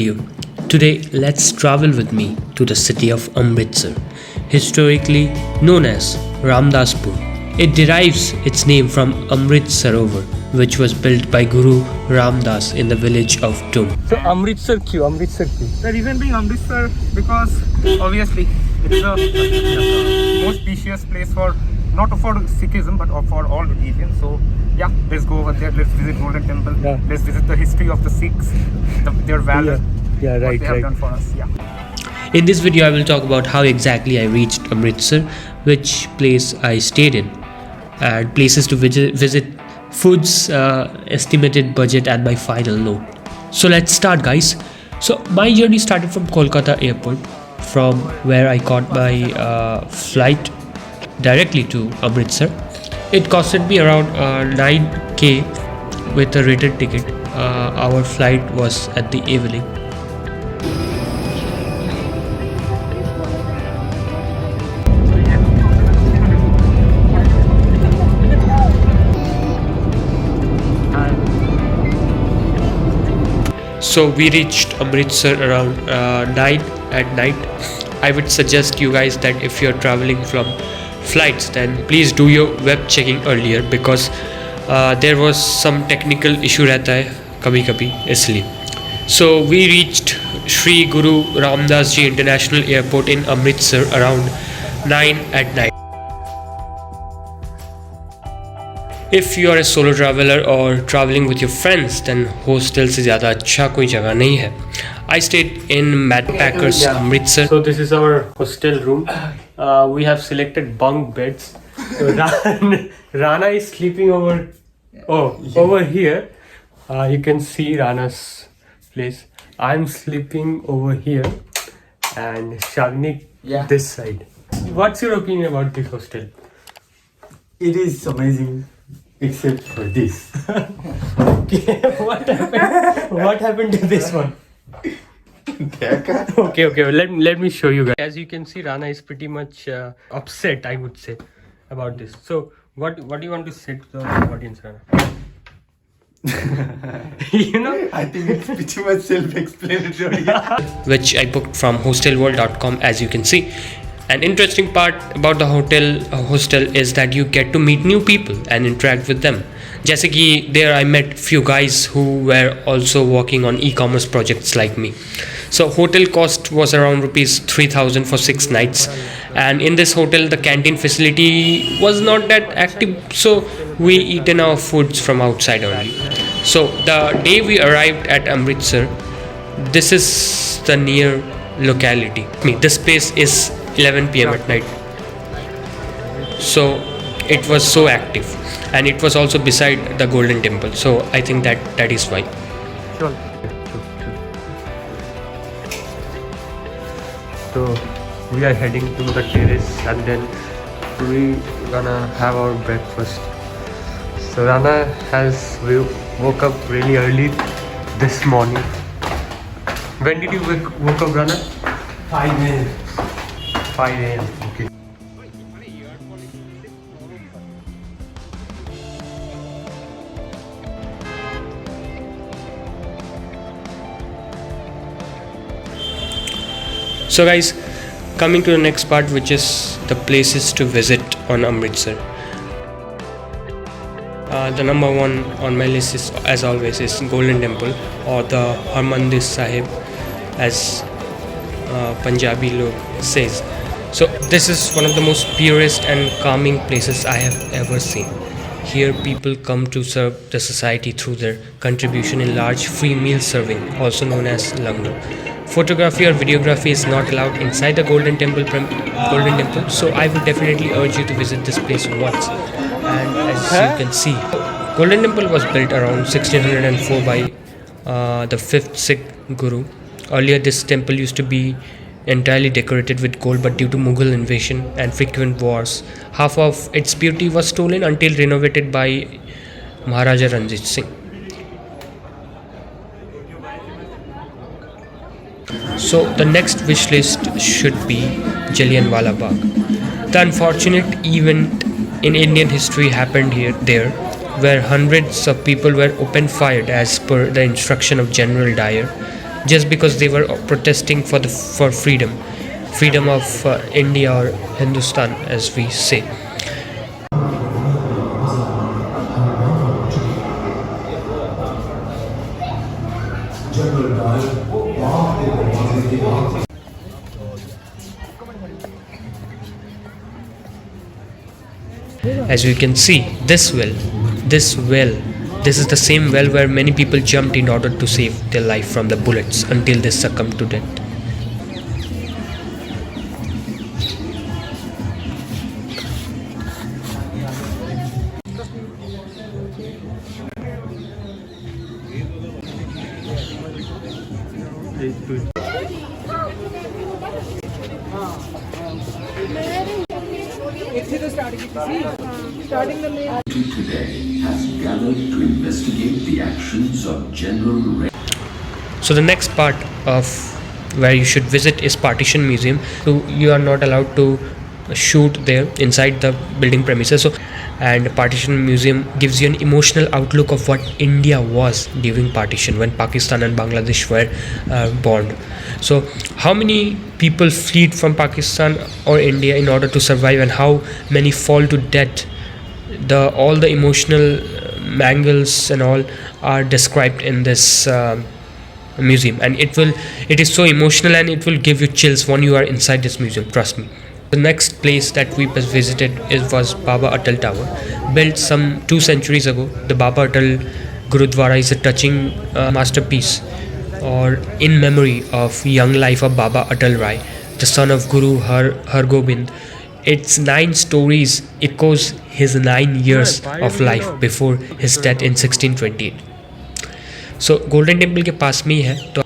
you. Today, let's travel with me to the city of Amritsar, historically known as Ramdaspur. It derives its name from Amrit Sarovar, which was built by Guru Ramdas in the village of Tum. So Amritsar क्यों? Amritsar क्यों? The reason being Amritsar because obviously it is the most precious place for not for Sikhism but for all religions. So yeah, let's go over there. Let's visit Golden Temple. Yeah. Let's visit the history of the Sikhs, their valor, Yeah, what right, they have right. done for us. Yeah. In this video, I will talk about how exactly I reached Amritsar, which place I stayed in, and places to visit, foods, estimated budget, and my final note. So let's start, guys. So my journey started from Kolkata airport, from where I caught my flight directly to Amritsar. It costed me around 9k with a return ticket. Our flight was at the evening. So we reached Amritsar around 9 at night. I would suggest you guys that if you're traveling from flights, then please do your web checking earlier because there was some technical issue रहता है कभी-कभी इसलिए. So we reached Sri Guru Ramdas Ji International Airport in Amritsar around 9 at night. If you are a solo traveler or traveling with your friends, then hostel से ज़्यादा अच्छा कोई जगह नहीं है. I stayed in Backpackers Amritsar. So this is our hostel room. We have selected bunk beds. So Rana is sleeping over here. You can see Rana's place. I'm sleeping over here, and Shagnik this side. What's your opinion about this hostel? It is amazing, except for this. What happened to this one? Okay. Let me show you guys. As you can see, Rana is pretty much upset, I would say, about this. So what do you want to say to the audience, Rana? I think it's pretty much self-explanatory. Which I booked from hostelworld.com, as you can see. An interesting part about the hostel is that you get to meet new people and interact with them. जैसे कि there I met few guys who were also working on e-commerce projects like me. So hotel cost was around rupees 3,000 for 6 nights, and in this hotel the canteen facility was not that active, so we eaten our foods from outside only. So the day we arrived at Amritsar, this is the near locality. This place is 11 p.m. at night. So it was so active, and it was also beside the Golden Temple. So I think that is why. Sure. So we are heading to the terrace, and then we gonna have our breakfast. So Rana woke up really early this morning. When did you woke up, Rana? 5 a.m. 5 a.m. Okay. So guys, coming to the next part, which is the places to visit on Amritsar. The number one on my list is, as always, is Golden Temple or the Harmandir Sahib, as Punjabi log says. So this is one of the most purest and calming places I have ever seen. Here people come to serve the society through their contribution in large free meal serving, also known as langar. Photography or videography is not allowed inside the Golden Temple, so I would definitely urge you to visit this place once. And as you can see, Golden Temple was built around 1604 by the 5th Sikh Guru. Earlier this temple used to be entirely decorated with gold, but due to Mughal invasion and frequent wars, half of its beauty was stolen until renovated by Maharaja Ranjit Singh. So the next wish list should be Jallianwala Bagh. The unfortunate event in Indian history happened there, where hundreds of people were open fired as per the instruction of General Dyer. just because they were protesting for freedom of India or Hindustan, as we say. As you can see, this well, this is the same well where many people jumped in order to save their life from the bullets until they succumbed to death. Today has gathered to investigate the actions of General Ray. So the next part of where you should visit is Partition Museum. So you are not allowed to shoot there inside the building premises. And Partition Museum gives you an emotional outlook of what India was during partition, when Pakistan and Bangladesh were born. So how many people fled from Pakistan or India in order to survive, and how many fall to death. All the emotional mangles and all are described in this museum, and it is so emotional, and it will give you chills when you are inside this museum, trust me. The next place that we visited was Baba Atal Tower, built some 2 centuries ago. The Baba Atal Gurudwara is a touching masterpiece, or in memory of young life of Baba Atal Rai, the son of Guru Har Gobind. Its 9 stories echoes his 9 years of life before his death in 1628. So Golden Temple के पास में ही है. तो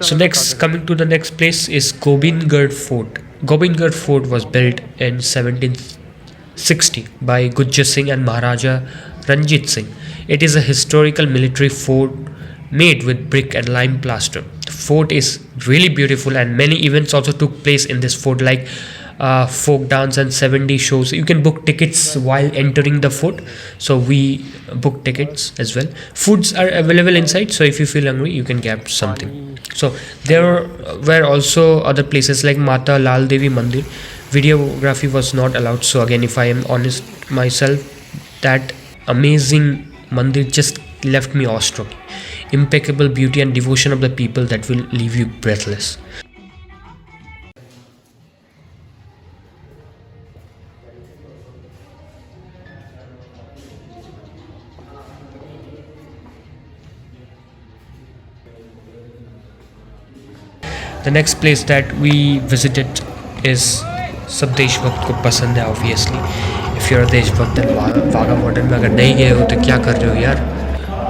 So next, coming to the next place is Gobindgarh Fort. Gobindgarh Fort was built in 1760 by Gujjar Singh and Maharaja Ranjit Singh. It is a historical military fort made with brick and lime plaster. The fort is really beautiful, and many events also took place in this fort, like folk dance and 7D shows. You can book tickets while entering the fort, so we booked tickets as well. Foods are available inside, so if you feel hungry you can grab something. So there were also other places like Mata Lal Devi Mandir. Videography was not allowed, so again, if I am honest myself, that amazing mandir just left me awestruck. Impeccable beauty and devotion of the people that will leave you breathless. The next place that we visited is सब देशभक्त को पसंद है obviously. If you're a देशभक्त then Wagah border में अगर नहीं गए हो तो क्या कर रहे हो यार.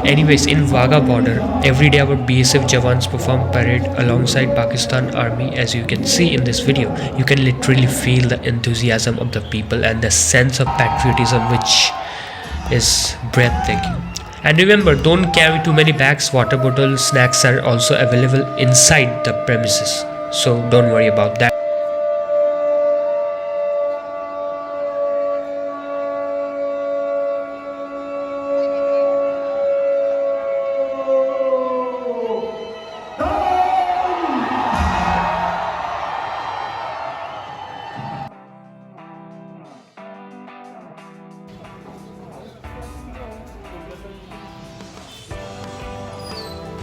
Anyways, in Wagah border, every day our BSF Jawans perform parade alongside Pakistan Army. As you can see in this video, you can literally feel the enthusiasm of the people and the sense of patriotism, which is breathtaking. And remember, don't carry too many bags. Water bottles, snacks are also available inside the premises, so don't worry about that.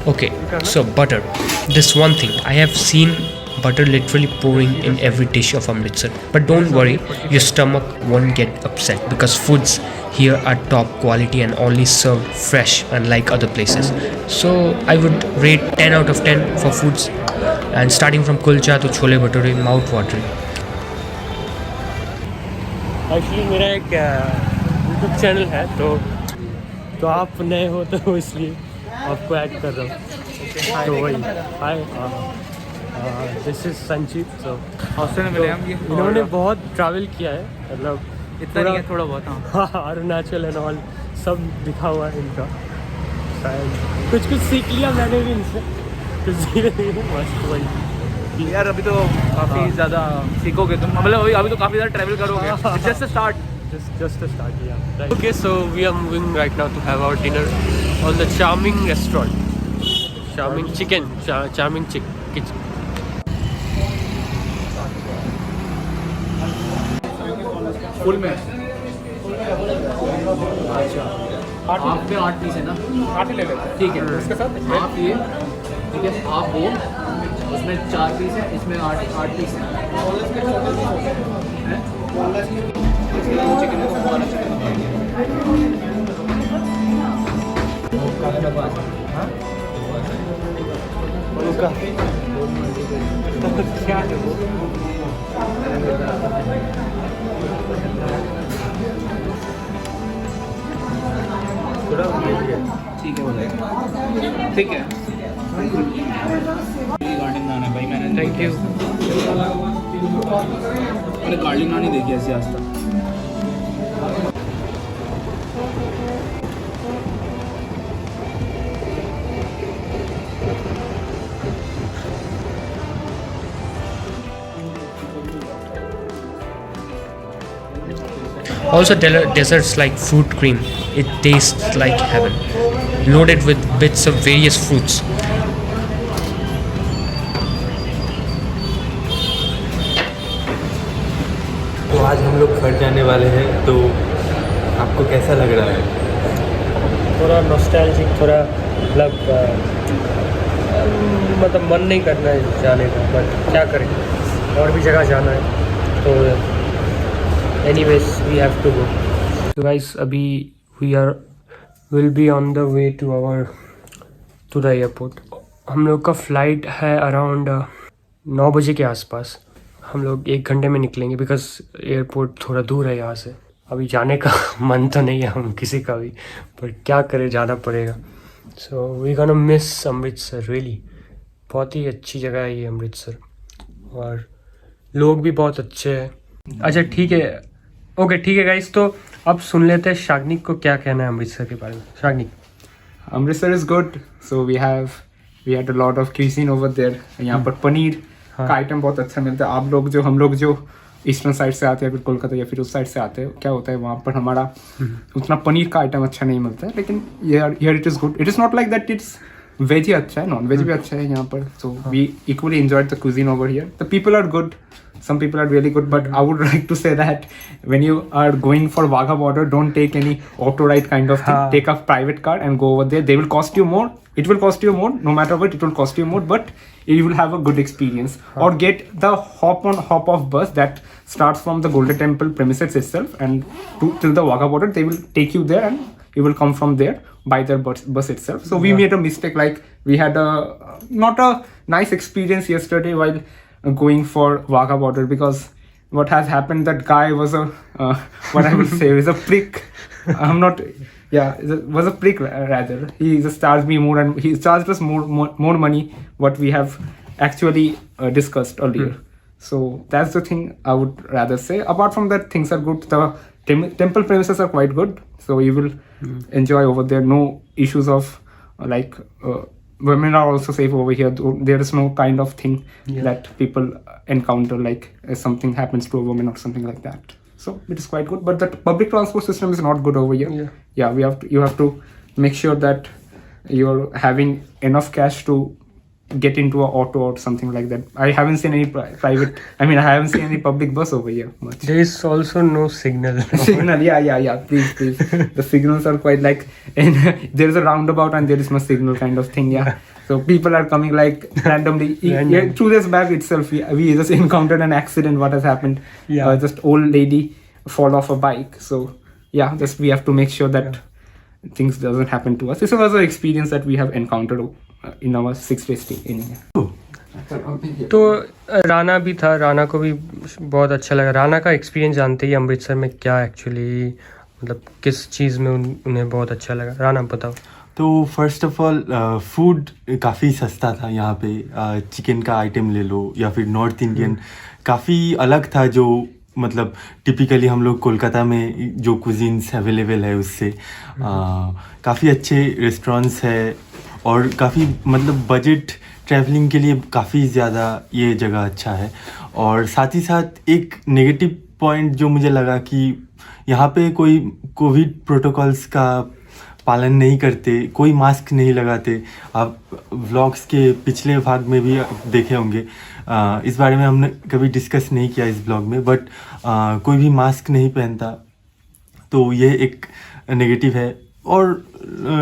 Okay, so butter. This one thing, I have seen butter literally pouring in every dish of Amritsar. But don't worry, your stomach won't get upset, because foods here are top quality and only served fresh, unlike other places. So I would rate 10 out of 10 for foods, and starting from kulcha to chole bhature, mouth watering. Actually मेरा एक YouTube channel है, तो आप नए हो तो इसलिए आपको ऐड कर रहा हूँ. तो वही हाय, दिस इज संचित. तो हॉस्टल में मिले हम. ये इन्होंने बहुत ट्रैवल किया है, मतलब इतना नहीं है, थोड़ा बहुत. हाँ, अरुणाचल एंड ऑल सब दिखा हुआ है इनका. कुछ सीख लिया मैंने भी इनसे मस्त भाई। यार अभी तो काफ़ी ज़्यादा सीखोगे तुम, मतलब अभी तो काफ़ी ज़्यादा ट्रैवल करोगे। Just start. Just to start, yeah. Right. Okay, so we are moving right now to have our dinner on the Charming restaurant. Charming chicken, Charming kitchen. Full में अच्छा, आप में 8 पीस है ना? 8 ही ले लेते हैं। ठीक है, इसके साथ आप ये ठीक है, आप वो उसमें 4 पीस है, इसमें 8 पीस है। चिकन है तो वाला चिकन क्या है वो? ठीक है, ठीक है। गार्लिक नान है भाई, मैंने Thank you. मैंने गार्लिक नान ही देखी ऐसे आज तक। Also, desserts like fruit cream. It tastes like heaven. Loaded with bits of various fruits. तो आज हम लोग घर जाने वाले हैं, तो आपको कैसा लग रहा है? थोड़ा नॉस्टैल्जिक, थोड़ा मतलब मन नहीं करना है जाने का, बट क्या करें, और भी जगह जाना है तो anyways we have to go. So guys, अभी will be on the way to the airport. हम लोग का फ्लाइट है अराउंड 9 बजे के आसपास। हम लोग 1 घंटे में निकलेंगे बिकॉज एयरपोर्ट थोड़ा दूर है यहाँ से। अभी जाने का मन तो नहीं है हम किसी का भी, पर क्या करें, जाना पड़ेगा। So we gonna miss Amritsar really. बहुत ही अच्छी जगह है ये अमृतसर, और लोग भी बहुत अच्छे हैं। अच्छा ठीक है, ओके ठीक है गाइस, तो अब सुन लेते हैं शाग्निक को क्या कहना है अमृतसर के बारे में। Shagnik, Amritsar is good, so we had a lot of cuisine over there. यहाँ पर पनीर का आइटम बहुत अच्छा मिलता है। हम लोग जो ईस्टर्न साइड से आते हैं, फिर कोलकाता या फिर उस साइड से आते हैं, क्या होता है वहाँ पर हमारा उतना पनीर का आइटम अच्छा नहीं मिलता है, लेकिन here it is good. It is not like that it's veg ही अच्छा है, नॉन वेज भी अच्छा है यहाँ पर। So we equally enjoyed the cuisine over here. The people are good. Some people are really good, but I would like to say that when you are going for Wagah border, don't take any auto ride kind of thing. Take a private car and go over there. They will cost you more. It will cost you more, no matter what. It will cost you more, but you will have a good experience. Or get the hop on hop off bus that starts from the Golden Temple premises itself and till the Wagah border. They will take you there and you will come from there by their bus itself. So we made a mistake. Like we had not a nice experience yesterday while going for Wagah border, because what has happened, that guy was what I will say is a prick. Was a prick rather. He just charged me more, and he charged us more money what we have actually discussed earlier. So that's the thing I would rather say. Apart from that, things are good. The temple premises are quite good, so you will enjoy over there. No issues of women are also safe over here. There is no kind of thing that people encounter, like if something happens to a woman or something like that. So it is quite good, but the public transport system is not good over here. You have to make sure that you're having enough cash to get into an auto or something like that. I haven't seen any I haven't seen any public bus over here much. there is also no signal. Signal, yeah, please. The signals are quite like, and there is a roundabout and there is no signal kind of thing, yeah. So people are coming like randomly. 2 days back itself, we just encountered an accident. What has happened? Just old lady fall off a bike. So yeah, just we have to make sure that things doesn't happen to us. This was an experience that we have encountered in our 6 days stay in India. तो राना भी था, राना को भी बहुत अच्छा लगा। राना का experience जानते ही अमृतसर में क्या एक्चुअली मतलब किस चीज़ में उन्हें बहुत अच्छा लगा। राना बताओ। तो फर्स्ट ऑफ ऑल फूड काफ़ी सस्ता था यहाँ पे। चिकन का आइटम ले लो या फिर नॉर्थ इंडियन, काफ़ी अलग था जो मतलब टिपिकली हम लोग कोलकाता में जो कुजीन्स अवेलेबल है उससे काफ़ी अच्छे रेस्टोरेंट्स है और काफ़ी मतलब बजट ट्रैवलिंग के लिए काफ़ी ज़्यादा ये जगह अच्छा है। और साथ ही साथ एक नेगेटिव पॉइंट जो मुझे लगा कि यहाँ पे कोई कोविड प्रोटोकॉल्स का पालन नहीं करते, कोई मास्क नहीं लगाते। आप व्लॉग्स के पिछले भाग में भी देखे होंगे, इस बारे में हमने कभी डिस्कस नहीं किया इस ब्लॉग में, बट कोई भी मास्क नहीं पहनता, तो ये एक नेगेटिव है। और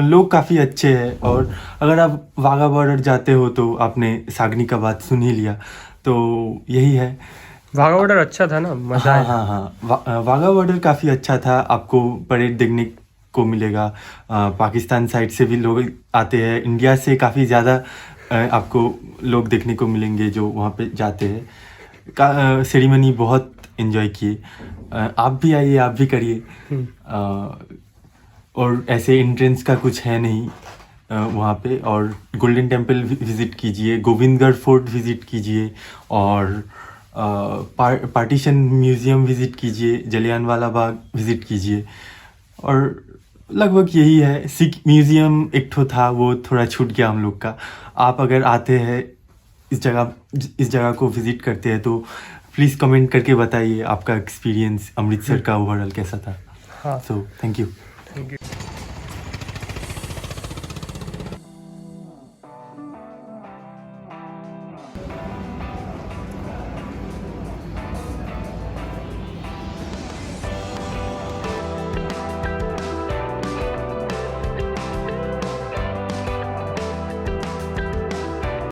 लोग काफ़ी अच्छे हैं। और अगर आप वाघा बॉर्डर जाते हो तो आपने सागनी का बात सुन ही लिया, तो यही है। वाघा बॉर्डर अच्छा था ना, मज़ा हाँ आया। हाँ हाँ, वाघा बॉर्डर काफ़ी अच्छा था। आपको परेड देखने को मिलेगा। पाकिस्तान साइड से भी लोग आते हैं, इंडिया से काफ़ी ज़्यादा आपको लोग देखने को मिलेंगे जो वहाँ पे जाते हैं। सेरेमनी बहुत एंजॉय किए। आप भी आइए, आप भी करिए। और ऐसे एंट्रेंस का कुछ है नहीं वहाँ पे। और गोल्डन टेम्पल विज़िट कीजिए, गोविंदगढ़ फोर्ट विज़िट कीजिए, और पार्टीशन म्यूज़ियम विज़िट कीजिए, जलियांवाला बाग विज़िट कीजिए। और लगभग यही है। सिख म्यूज़ियम एक ठो था, वो थोड़ा छूट गया हम लोग का। आप अगर आते हैं इस जगह को विज़िट करते हैं तो प्लीज़ कमेंट करके बताइए आपका एक्सपीरियंस अमृतसर का ओवरऑल कैसा था। हाँ। So thank you. Thank you.